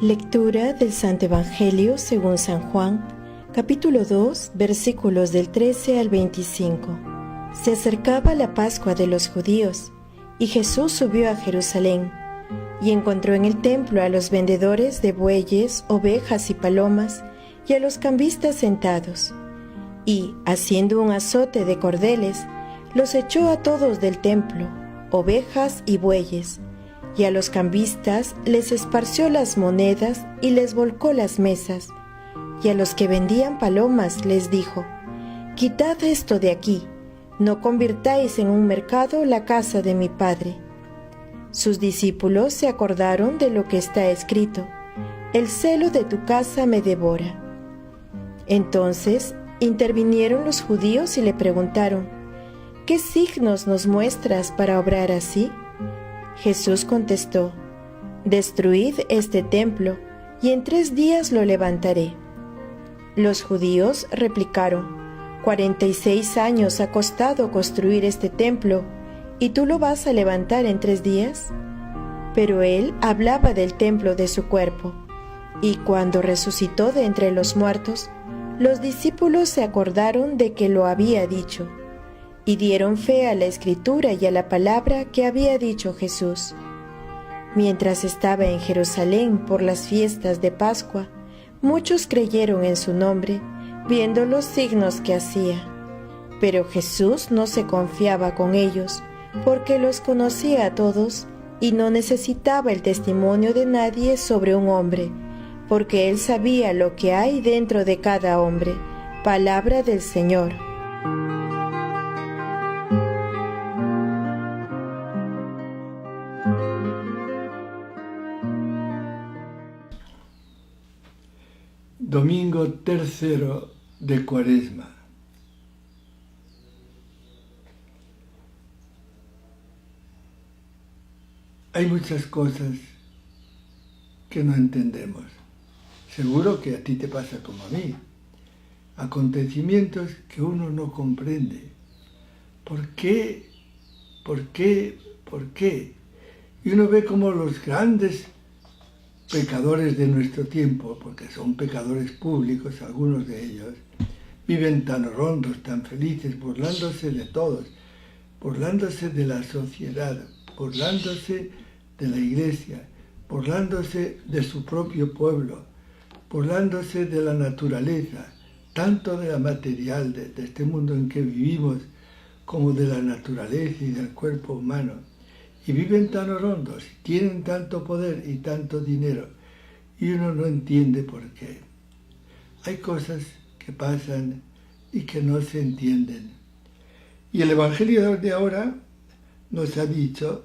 Lectura del Santo Evangelio según San Juan, capítulo 2, versículos del 13 al 25. Se acercaba la Pascua de los judíos, y Jesús subió a Jerusalén, y encontró en el templo a los vendedores de bueyes, ovejas y palomas, y a los cambistas sentados. Y, haciendo un azote de cordeles, los echó a todos del templo, ovejas y bueyes, y a los cambistas les esparció las monedas y les volcó las mesas, y a los que vendían palomas les dijo: «Quitad esto de aquí, no convirtáis en un mercado la casa de mi Padre». Sus discípulos se acordaron de lo que está escrito: «El celo de tu casa me devora». Entonces intervinieron los judíos y le preguntaron: «¿Qué signos nos muestras para obrar así?». Jesús contestó: «Destruid este templo, y en 3 días lo levantaré». Los judíos replicaron: 46 años ha costado construir este templo, ¿y tú lo vas a levantar en 3 días? Pero él hablaba del templo de su cuerpo. Y cuando resucitó de entre los muertos, los discípulos se acordaron de que lo había dicho, y dieron fe a la Escritura y a la palabra que había dicho Jesús. Mientras estaba en Jerusalén por las fiestas de Pascua, muchos creyeron en su nombre, viendo los signos que hacía. Pero Jesús no se confiaba con ellos, porque los conocía a todos y no necesitaba el testimonio de nadie sobre un hombre, porque él sabía lo que hay dentro de cada hombre. Palabra del Señor. Domingo tercero de Cuaresma. Hay muchas cosas que no entendemos. Seguro que a ti te pasa como a mí. Acontecimientos que uno no comprende. ¿Por qué? ¿Por qué? ¿Por qué? Y uno ve como los grandes pecadores de nuestro tiempo, porque son pecadores públicos, algunos de ellos, viven tan rondos, tan felices, burlándose de todos, burlándose de la sociedad, burlándose de la iglesia, burlándose de su propio pueblo, burlándose de la naturaleza, tanto de la material, de este mundo en que vivimos, como de la naturaleza y del cuerpo humano. Y viven tan horondos, tienen tanto poder y tanto dinero, y uno no entiende por qué. Hay cosas que pasan y que no se entienden. Y el Evangelio de ahora nos ha dicho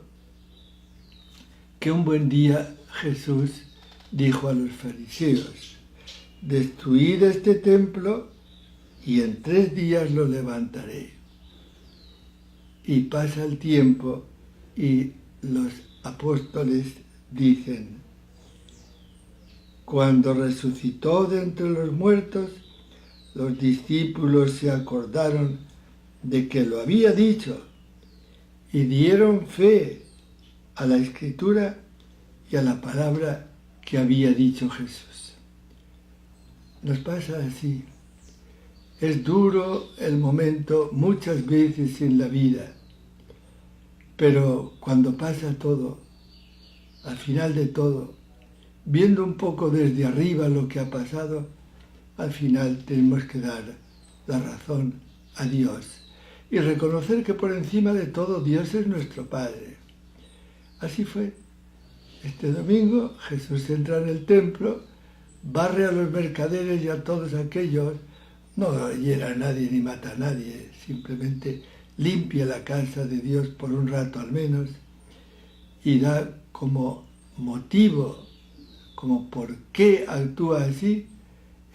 que un buen día Jesús dijo a los fariseos: «Destruid este templo y en 3 días lo levantaré». Y pasa el tiempo y los apóstoles dicen: «Cuando resucitó de entre los muertos, los discípulos se acordaron de que lo había dicho y dieron fe a la Escritura y a la palabra que había dicho Jesús». Nos pasa así. Es duro el momento muchas veces en la vida, pero cuando pasa todo, al final de todo, viendo un poco desde arriba lo que ha pasado, al final tenemos que dar la razón a Dios y reconocer que por encima de todo Dios es nuestro Padre. Así fue. Este domingo Jesús entra en el templo, barre a los mercaderes y a todos aquellos, no hiera a nadie ni mata a nadie, simplemente limpia la casa de Dios por un rato al menos, y da como motivo, como por qué actúa así,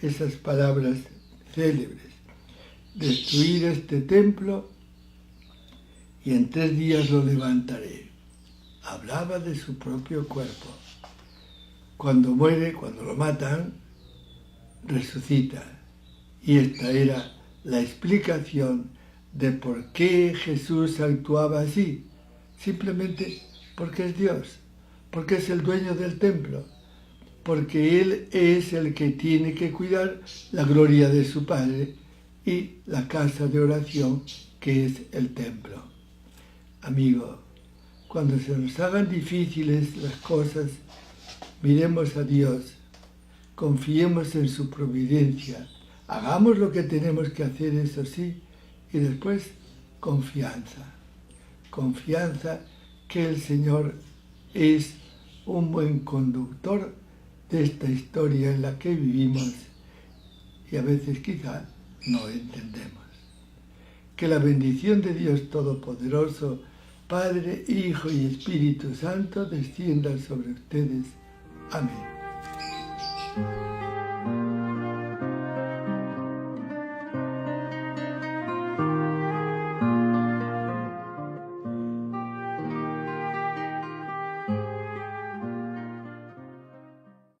esas palabras célebres: «Destruir este templo y en 3 días lo levantaré». Hablaba de su propio cuerpo. Cuando muere, cuando lo matan, resucita. Y esta era la explicación de por qué Jesús actuaba así. Simplemente porque es Dios, porque es el dueño del templo, porque Él es el que tiene que cuidar la gloria de su Padre y la casa de oración que es el templo. Amigo, cuando se nos hagan difíciles las cosas, miremos a Dios, confiemos en su providencia, hagamos lo que tenemos que hacer, eso sí, y después confianza. Confianza que el Señor es un buen conductor de esta historia en la que vivimos y a veces quizá no entendemos. Que la bendición de Dios Todopoderoso, Padre, Hijo y Espíritu Santo descienda sobre ustedes. Amén.